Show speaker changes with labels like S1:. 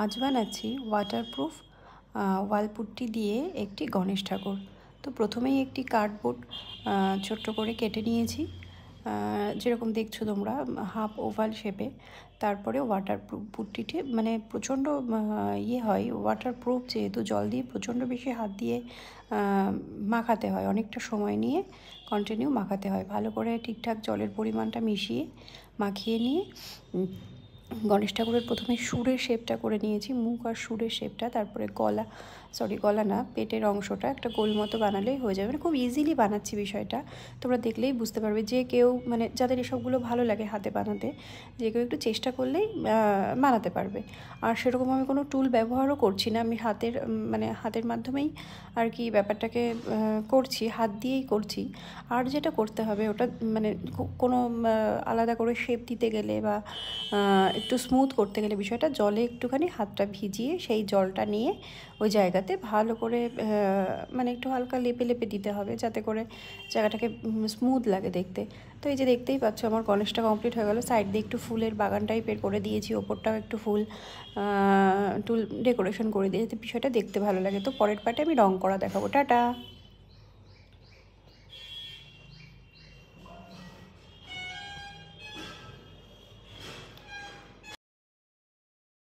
S1: আজ বানাচ্ছি ওয়াটারপ্রুফ ওয়াল পুট্টি দিয়ে একটি গণেশ ঠাকুর। তো প্রথমেই একটি কার্ডবোর্ড ছোট্ট করে কেটে নিয়েছি, যেরকম দেখছো তোমরা হাফ ওভাল শেপে। তারপরে ওয়াটারপ্রুফ পুট্টিটি মানে প্রচণ্ড হয়, ওয়াটারপ্রুফ যেহেতু জল দিয়ে প্রচণ্ড বেশি হাত দিয়ে মাখাতে হয়, অনেকটা সময় নিয়ে কন্টিনিউ মাখাতে হয়। ভালো করে ঠিকঠাক জলের পরিমাণটা মিশিয়ে মাখিয়ে নিয়ে গণেশ ঠাকুরের প্রথমে সুরের শেপটা করে নিয়েছি, মুখ আর সুরের শেপটা। তারপরে গলা না, পেটের অংশটা একটা গোল মতো বানালেই হয়ে যাবে। মানে খুব ইজিলি বানাচ্ছি বিষয়টা, তোমরা দেখলেই বুঝতে পারবে। যে কেউ মানে যাদের এসবগুলো ভালো লাগে হাতে বানাতে, যে কেউ একটু চেষ্টা করলেই বানাতে পারবে। আর সেরকম আমি কোনো টুল ব্যবহারও করছি না, আমি হাতের মাধ্যমেই আর কি ব্যাপারটাকে করছি, হাত দিয়েই করছি। আর যেটা করতে হবে ওটা মানে কোনো আলাদা করে শেপ দিতে গেলে বা একটু স্মুথ করতে গেলে বিষয়টা জলে একটুখানি হাতটা ভিজিয়ে সেই জলটা নিয়ে ওই জায়গাতে ভালো করে মানে একটু হালকা লেপে লেপে দিতে হবে, যাতে করে জায়গাটাকে স্মুথ লাগে দেখতে। তো এই যে দেখতেই পাচ্ছ আমার গণেশটা কমপ্লিট হয়ে গেল। সাইড দিয়ে একটু ফুলের বাগান টাইপের করে দিয়েছি, ওপরটাও একটু ফুল ডেকোরেশন করে দিয়েছি, বিষয়টা দেখতে ভালো লাগে। তো পরের পার্টে আমি রং করা দেখাবো। টাটা।